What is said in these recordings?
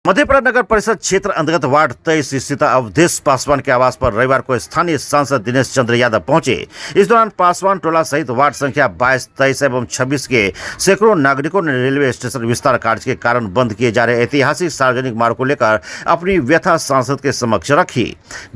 मधेपुरा नगर परिषद क्षेत्र अंतर्गत वार्ड 23 स्थित अवधेश पासवान के आवास पर रविवार को स्थानीय सांसद दिनेश चंद्र यादव पहुंचे। इस दौरान पासवान टोला सहित वार्ड संख्या 22, 23 एवं 26 के सैकड़ों नागरिकों ने रेलवे स्टेशन विस्तार कार्य के कारण बंद किए जा रहे ऐतिहासिक सार्वजनिक मार्ग को लेकर अपनी व्यथा सांसद के समक्ष रखी।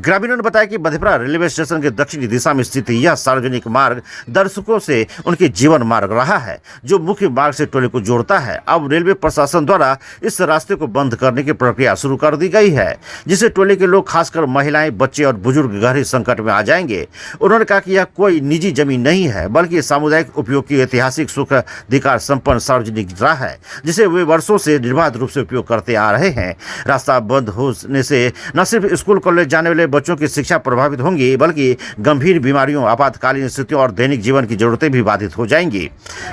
ग्रामीणों ने बताया कि मधेपुरा रेलवे स्टेशन के दक्षिणी दिशा में स्थित यह सार्वजनिक मार्ग दर्शकों से उनके जीवन मार्ग रहा है, जो मुख्य मार्ग से टोले को जोड़ता है। अब रेलवे प्रशासन द्वारा इस रास्ते को बंद करने की प्रक्रिया शुरू कर दी गई है, जिससे टोले के लोग, खासकर महिलाएं, बच्चे और बुजुर्ग गहरे संकट में आ जाएंगे। उन्होंने कहा कि यह कोई निजी जमीन नहीं है, बल्कि सामुदायिक उपयोग की ऐतिहासिक सुख अधिकार संपन्न सार्वजनिक राह है, जिसे वे वर्षों से निर्बाध रूप से उपयोग करते आ रहे हैं। रास्ता बंद होने से न सिर्फ स्कूल कॉलेज जाने वाले बच्चों की शिक्षा प्रभावित होंगी, बल्कि गंभीर बीमारियों, आपातकालीन स्थितियों और दैनिक जीवन की जरूरतें भी बाधित हो जाएंगी।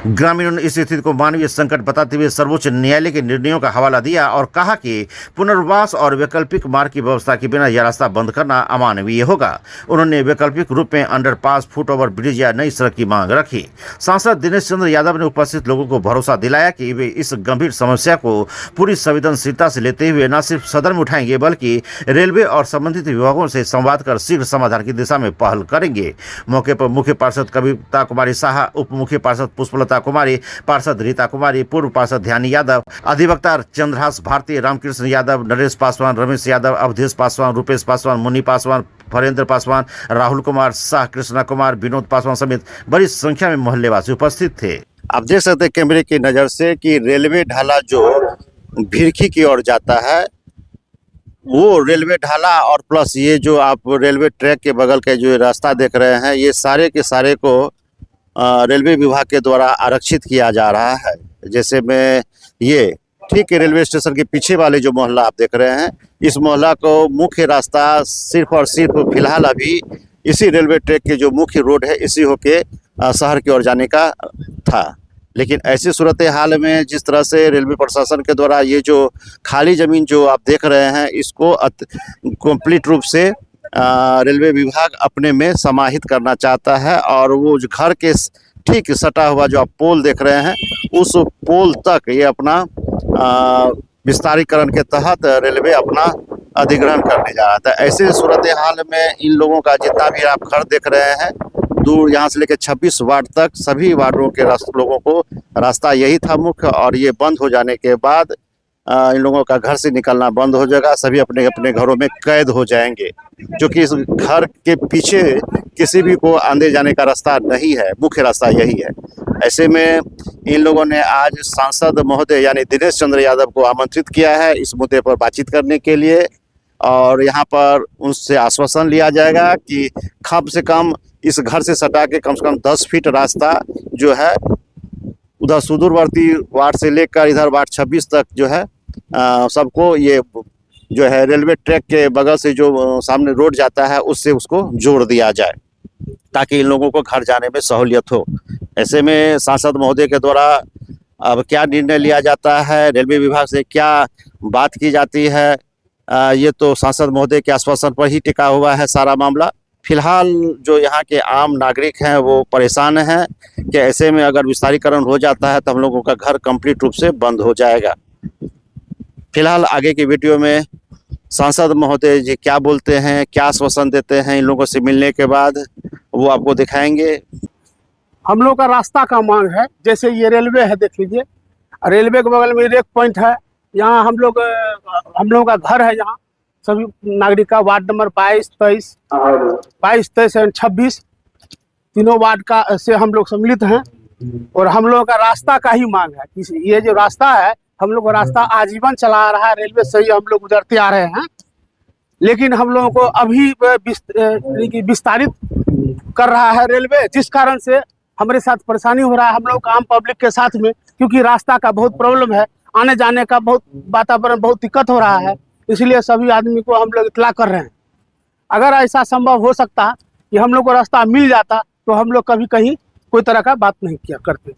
ग्रामीणों ने इस स्थिति को मानवीय संकट बताते हुए सर्वोच्च न्यायालय के निर्णयों का हवाला दिया और कहा कि पुनर्वास और वैकल्पिक मार्ग की व्यवस्था के बिना यह रास्ता बंद करना अमानवीय होगा। उन्होंने वैकल्पिक रूप में अंडरपास, फुटओवर ब्रिज या नई सड़क की मांग रखी। सांसद दिनेश चंद्र यादव ने उपस्थित लोगों को भरोसा दिलाया कि वे इस गंभीर समस्या को पूरी संवेदनशीलता से लेते हुए न सिर्फ सदन में उठाएंगे, बल्कि रेलवे और संबंधित विभागों से संवाद कर शीघ्र समाधान की दिशा में पहल करेंगे। मौके पर मुख्य पार्षद कविता कुमारी शाह, उप मुख्य पार्षद पुष्पलता कुमारी, पार्षद रीता कुमारी, पूर्व पार्षद ध्यानी यादव, अधिवक्ता चंद्रहास भारती, रामकृष्ण यादव, नरेश पासवान, रमेश यादव, अवधेश पासवान, रूपेश पासवान, मुनि पासवान, फरेंद्र पासवान, राहुल कुमार शाह, कृष्णा कुमार, विनोद पासवान समेत बड़ी संख्या में मोहल्लेवासी उपस्थित थे। आप देख सकते हैं कैमरे की नजर से कि रेलवे ढाला जो भिरखी की ओर जाता है, वो रेलवे ढाला और प्लस ये जो आप रेलवे ट्रैक के बगल के जो रास्ता देख रहे हैं, ये सारे के सारे को रेलवे विभाग के द्वारा आरक्षित किया जा रहा है। जैसे में ये ठीक रेलवे स्टेशन के पीछे वाले जो मोहल्ला आप देख रहे हैं, इस मोहल्ला को मुख्य रास्ता सिर्फ और सिर्फ फिलहाल अभी इसी रेलवे ट्रैक के जो मुख्य रोड है, इसी होके शहर की ओर जाने का था। लेकिन ऐसी सूरत हाल में जिस तरह से रेलवे प्रशासन के द्वारा ये जो खाली ज़मीन जो आप देख रहे हैं, इसको कंप्लीट रूप से रेलवे विभाग अपने में समाहित करना चाहता है और वो जो घर के ठीक सटा हुआ जो आप पोल देख रहे हैं, उस पोल तक ये अपना विस्तारीकरण के तहत रेलवे अपना अधिग्रहण करने जा रहा था। ऐसे सूरत हाल में इन लोगों का जितना भी आप घर देख रहे हैं, दूर यहाँ से लेकर 26 वार्ड तक सभी वार्डों के लोगों को रास्ता यही था मुख्य, और ये बंद हो जाने के बाद इन लोगों का घर से निकलना बंद हो जाएगा। सभी अपने अपने घरों में कैद हो जाएंगे, जो कि इस घर के पीछे किसी भी को आने जाने का रास्ता नहीं है, मुख्य रास्ता यही है। ऐसे में इन लोगों ने आज सांसद महोदय यानी दिनेश चंद्र यादव को आमंत्रित किया है इस मुद्दे पर बातचीत करने के लिए, और यहाँ पर उनसे आश्वासन लिया जाएगा कि कम से कम इस घर से सटा के कम 10 फीट रास्ता जो है उधर सुदूरवर्ती वार्ड से लेकर इधर वार्ड 26 तक जो है सबको ये जो है रेलवे ट्रैक के बगल से जो सामने रोड जाता है उससे उसको जोड़ दिया जाए, ताकि इन लोगों को घर जाने में सहूलियत हो। ऐसे में सांसद महोदय के द्वारा अब क्या निर्णय लिया जाता है, रेलवे विभाग से क्या बात की जाती है, ये तो सांसद महोदय के आश्वासन पर ही टिका हुआ है सारा मामला। फिलहाल जो यहाँ के आम नागरिक हैं वो परेशान हैं कि ऐसे में अगर विस्तारीकरण हो जाता है तो हम लोगों का घर कंप्लीट रूप से बंद हो जाएगा। फिलहाल आगे की वीडियो में सांसद महोदय जी क्या बोलते हैं, क्या आश्वासन देते हैं इन लोगों से मिलने के बाद, वो आपको दिखाएंगे। हम लोग का रास्ता का मांग है, जैसे ये रेलवे है, देख लीजिए रेलवे के बगल में रेक पॉइंट है, यहाँ हम लोगों का घर है, यहाँ सभी नागरिक का वार्ड नंबर 22, 23 एंड 26 तीनों वार्ड का से हम लोग सम्मिलित हैं, और हम लोगों का रास्ता का ही मांग है। ये जो रास्ता है, हम लोग रास्ता आजीवन चला रहा है रेलवे से ही हम लोग गुजरते आ रहे हैं, लेकिन हम लोगों को अभी विस्तारित कर रहा है रेलवे, जिस कारण से हमारे साथ परेशानी हो रहा है हम लोग आम पब्लिक के साथ में, क्योंकि रास्ता का बहुत प्रॉब्लम है, आने जाने का बहुत वातावरण बहुत दिक्कत हो रहा है। इसलिए सभी आदमी को हम लोग इत्तला कर रहे हैं। अगर ऐसा संभव हो सकता कि हम लोग को रास्ता मिल जाता तो हम लोग कभी कहीं कोई तरह का बात नहीं किया करते।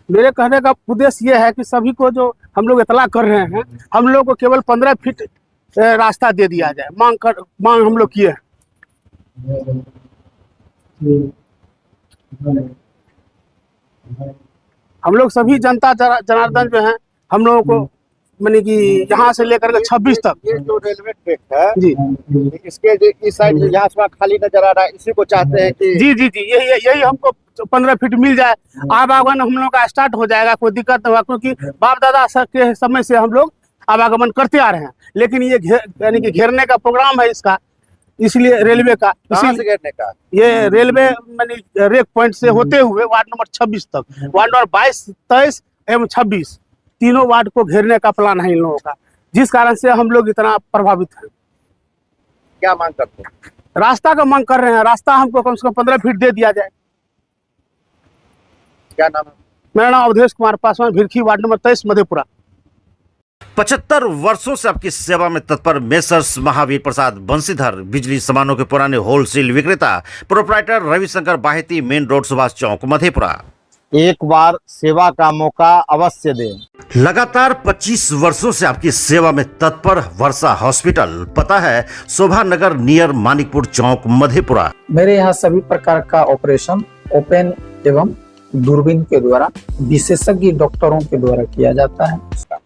मेरे कहने का उद्देश्य ये है कि सभी को जो हम लोग इत्तला कर रहे हैं, हम लोग को केवल 15 फीट रास्ता दे दिया जाए, मांग हम लोग किए हैं। हम लोग सभी जनता जनार्दन जो हैं, हम लोगों को माने कि यहाँ से लेकर के 26 तक। ये जो रेलवे ट्रैक है जी इसके जो इस साइड जो यहाँ से खाली नजर आ रहा है, इसी को चाहते हैं कि जी जी जी यही यही हमको 15 फीट मिल जाए, आवागमन हम लोग का स्टार्ट हो जाएगा, कोई दिक्कत नहीं होगा, क्योंकि बाप दादा के समय से हम लोग आवागमन करते आ रहे हैं। लेकिन ये यानी कि घेरने का प्रोग्राम है इसका, इसलिए रेलवे का कहाँ से घेरने का? ये रेलवे मानी रेक पॉइंट से होते हुए वार्ड नंबर 26 तक, वार्ड नंबर 22, 23 एवं 26 तीनों वार्ड को घेरने का प्लान है इन लोगों का, जिस कारण से हम लोग इतना प्रभावित हैं। क्या मांग करते हैं? रास्ता का मांग कर रहे हैं, रास्ता हमको कम से कम 15 फीट दे दिया जाए। क्या नाम है? मेरा नाम अवधेश कुमार पासवान, भिरखी, वार्ड नंबर 23, मधेपुरा। 75 वर्षों से आपकी सेवा में तत्पर मेसर्स महावीर प्रसाद बंशीधर, बिजली सामानों के पुराने होलसेल विक्रेता, proprietor Ravishankar Baheti, main road, Subhash Chowk, Madhepura. एक बार सेवा का मौका अवश्य दें। लगातार 25 वर्षों से आपकी सेवा में तत्पर वर्षा हॉस्पिटल, पता है शोभा नगर नियर मानिकपुर चौक, मधेपुरा। मेरे यहाँ सभी प्रकार का ऑपरेशन ओपन एवं दूरबीन के द्वारा विशेषज्ञ डॉक्टरों के द्वारा किया जाता है।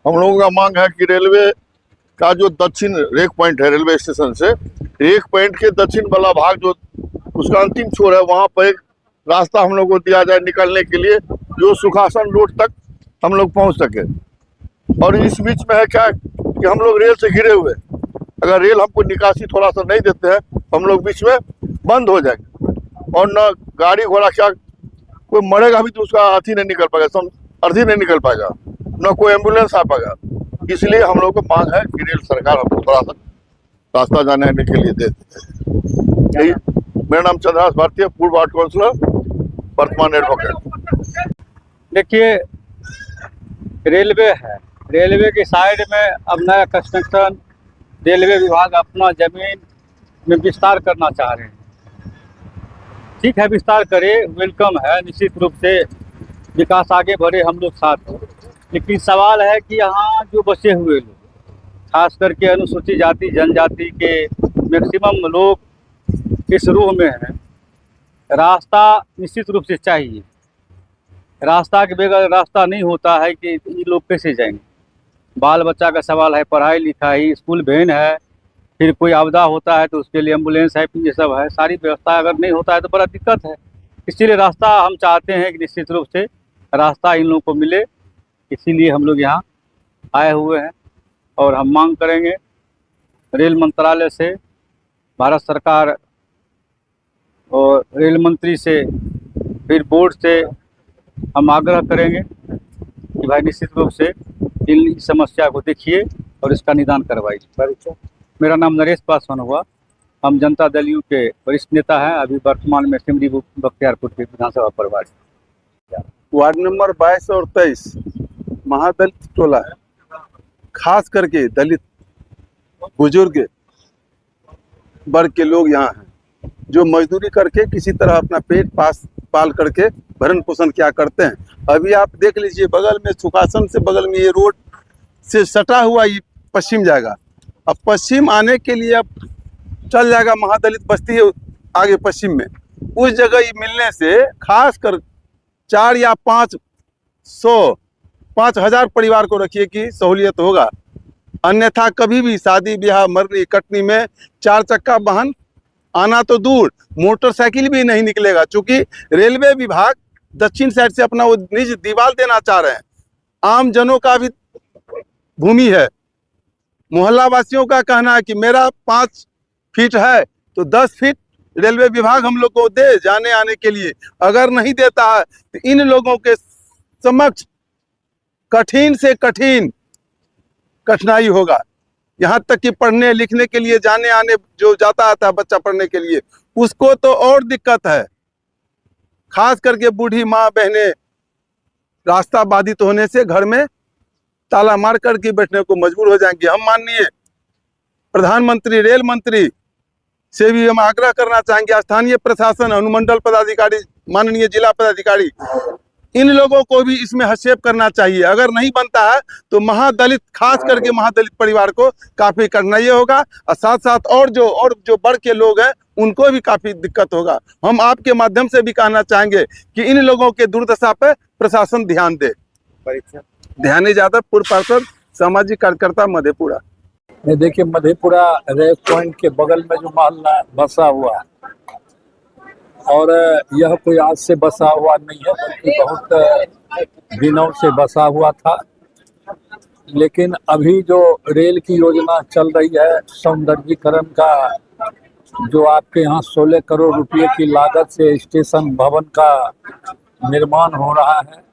हम लोगों का मांग है कि रेलवे का जो दक्षिण रेक पॉइंट है रेलवे स्टेशन से, रेक पॉइंट के दक्षिण वाला भाग जो उसका अंतिम छोर है, वहाँ पर एक रास्ता हम लोग को दिया जाए निकलने के लिए, जो सुखासन रोड तक हम लोग पहुँच सके। और इस बीच में है क्या कि हम लोग रेल से घिरे हुए, अगर रेल हमको निकासी थोड़ा सा नहीं देते हैं हम लोग बीच में बंद हो जाएंगे, और न गाड़ी घोड़ा क्या कोई मरेगा भी तो उसका अर्थी नहीं निकल पाएगा, अर्थी नहीं निकल पाएगा, न कोई एम्बुलेंस आ पाएगा। इसलिए हम लोग को मांग है कि रेल सरकार हमको थोड़ा सा रास्ता जाने आने के लिए दे देते। यही मेरा नाम चंद्रहास भारतीय, पूर्व वार्ड काउंसिलर, वर्तमान एडवोकेट। देखिए रेलवे है, रेलवे के साइड में अब नया कंस्ट्रक्शन रेलवे विभाग अपना जमीन में विस्तार करना चाह रहे हैं। ठीक है, विस्तार करे, वेलकम है, निश्चित रूप से विकास आगे बढ़े, हम लोग साथ हैं। लेकिन सवाल है कि यहाँ जो बचे हुए लोग, खास करके अनुसूचित जाति जनजाति के मैक्सिमम लोग इस रूह में हैं, रास्ता निश्चित रूप से चाहिए। रास्ता के बगैर रास्ता नहीं होता है कि ये लोग कैसे जाएंगे। बाल बच्चा का सवाल है, पढ़ाई लिखाई, स्कूल वैन है, फिर कोई आपदा होता है तो उसके लिए एम्बुलेंस है, ये सब है, सारी व्यवस्था अगर नहीं होता है तो बड़ा दिक्कत है। इसीलिए रास्ता हम चाहते हैं कि निश्चित रूप से रास्ता इन लोगों को मिले, इसीलिए हम लोग यहाँ आए हुए हैं। और हम मांग करेंगे रेल मंत्रालय से, भारत सरकार और रेल मंत्री से, फिर बोर्ड से हम आग्रह करेंगे कि भाई निश्चित रूप से इन समस्या को देखिए और इसका निदान करवाइए। मेरा नाम नरेश पासवान हुआ, हम जनता दल यू के वरिष्ठ नेता हैं, अभी वर्तमान में सिमरी बख्तियारपुर के विधानसभा प्रभारी। वार्ड नंबर 22 और 23 महादलित टोला है, खास करके दलित बुजुर्ग वर्ग के लोग यहाँ हैं, जो मजदूरी करके किसी तरह अपना पेट पाल करके भरण पोषण क्या करते हैं। अभी आप देख लीजिए, बगल में सुखासन से बगल में ये रोड से सटा हुआ ये पश्चिम जाएगा। अब पश्चिम आने के लिए अब चल जाएगा महादलित बस्ती है आगे पश्चिम में, उस जगह ये मिलने से खास कर 4 या 5,000 परिवार को रखिए कि सहूलियत होगा। अन्यथा कभी भी शादी ब्याह मरनी कटनी में 4 चक्का वाहन आना तो दूर, मोटरसाइकिल भी नहीं निकलेगा, क्योंकि रेलवे विभाग दक्षिण साइड से अपना वो निज दीवार देना चाह रहे हैं। आम जनों का भी भूमि है, मोहल्ला वासियों का कहना है कि मेरा 5 फीट है तो 10 फीट रेलवे विभाग हम लोग को दे जाने आने के लिए। अगर नहीं देता है तो इन लोगों के समक्ष कठिन से कठिन कठिनाई होगा। यहाँ तक कि पढ़ने लिखने के लिए जाने आने जो जाता आता है बच्चा पढ़ने के लिए, उसको तो और दिक्कत है। खास करके बूढ़ी माँ बहनें रास्ता बाधित होने से घर में ताला मार करके बैठने को मजबूर हो जाएंगे। हम माननीय प्रधानमंत्री रेल मंत्री से भी हम आग्रह करना चाहेंगे, स्थानीय प्रशासन, अनुमंडल पदाधिकारी, माननीय जिला पदाधिकारी, इन लोगों को भी इसमें हस्तक्षेप करना चाहिए। अगर नहीं बनता है तो महादलित, खास करके महादलित परिवार को काफी कठिनाई होगा, और साथ साथ और जो वर्ग के लोग हैं उनको भी काफी दिक्कत होगा। हम आपके माध्यम से भी कहना चाहेंगे कि इन लोगों के दुर्दशा पर प्रशासन ध्यान दे। ध्यान यादव, पूर्व पार्षद, सामाजिक कार्यकर्ता मधेपुरा। ये देखिए मधेपुरा रेल पॉइंट के बगल में जो मोहल्ला बसा हुआ है और यह कोई आज से बसा हुआ नहीं है बल्कि बहुत दिनों से बसा हुआ था, लेकिन अभी जो रेल की योजना चल रही है सौंदर्यीकरण का, जो आपके यहाँ 16 करोड़ रुपए की लागत से स्टेशन भवन का निर्माण हो रहा है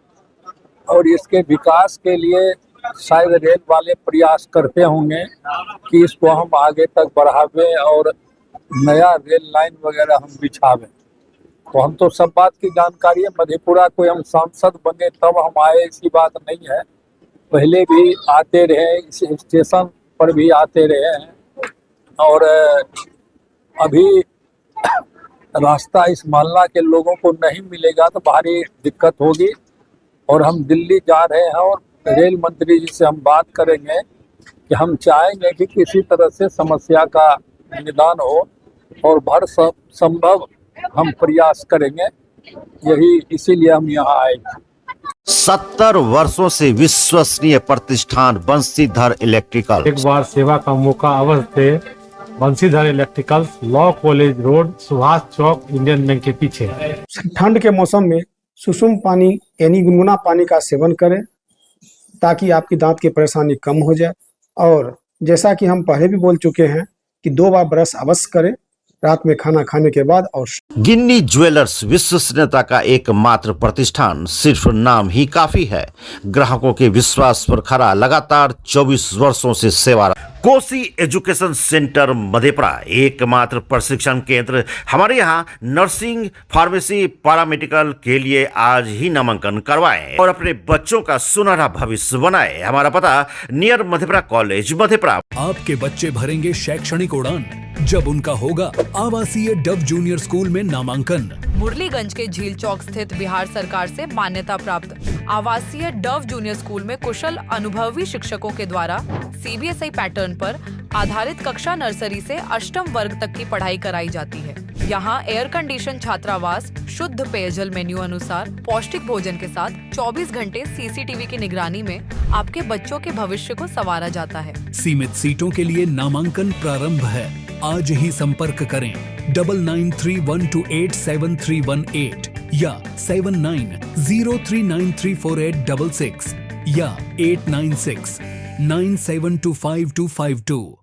और इसके विकास के लिए शायद रेल वाले प्रयास करते होंगे कि इसको हम आगे तक बढ़ावें और नया रेल लाइन वगैरह हम बिछावें। तो हम तो सब बात की जानकारी है, मधेपुरा कोई हम सांसद बने तब हम आए ऐसी बात नहीं है, पहले भी आते रहे, इस स्टेशन पर भी आते रहे हैं और अभी रास्ता इस मोहल्ला के लोगों को नहीं मिलेगा तो भारी दिक्कत होगी और हम दिल्ली जा रहे हैं और रेल मंत्री जी से हम बात करेंगे कि हम चाहेंगे कि किसी तरह से समस्या का निदान हो और भर संभव हम प्रयास करेंगे, यही इसीलिए हम यहाँ आए। 70 वर्षों से विश्वसनीय प्रतिष्ठान बंशीधर इलेक्ट्रिकल। एक बार सेवा का मौका अवश्य थे। Banshidhar electricals, law college road, Subhash Chowk, Indian bank के पीछे। ठंड के मौसम में सुसुम पानी यानी गुनगुना पानी का सेवन करें ताकि आपकी दांत की परेशानी कम हो जाए। और जैसा कि हम पहले भी बोल चुके हैं कि 2 बार ब्रश अवश्य करें रात में खाना खाने के बाद। और गिन्नी ज्वेलर्स विश्वसनीयता का एकमात्र प्रतिष्ठान, सिर्फ नाम ही काफी है। ग्राहकों के विश्वास पर खरा लगातार 24 वर्षों से सेवा। कोसी एजुकेशन सेंटर मधेपुरा, एकमात्र प्रशिक्षण केंद्र। हमारे यहाँ नर्सिंग, फार्मेसी, पैरामेडिकल के लिए आज ही नामांकन करवाएं और अपने बच्चों का सुनहरा भविष्य बनाएं। हमारा पता नियर मधेपुरा कॉलेज मधेपुरा। आपके बच्चे भरेंगे शैक्षणिक उड़ान जब उनका होगा आवासीय डव जूनियर स्कूल में नामांकन। मुरलीगंज के झील चौक स्थित बिहार सरकार से मान्यता प्राप्त आवासीय डव जूनियर स्कूल में कुशल अनुभवी शिक्षकों के द्वारा सीबीएसई पैटर्न पर आधारित कक्षा नर्सरी से 8वीं वर्ग तक की पढ़ाई कराई जाती है। यहाँ एयर कंडीशन छात्रावास, शुद्ध पेयजल मेन्यू अनुसार पौष्टिक भोजन के साथ 24 घंटे सीसीटीवी की निगरानी में आपके बच्चों के भविष्य को संवारा जाता है। सीमित सीटों के लिए नामांकन प्रारंभ है। आज ही संपर्क करें 9931287318 या 7903934866 या 8969725252।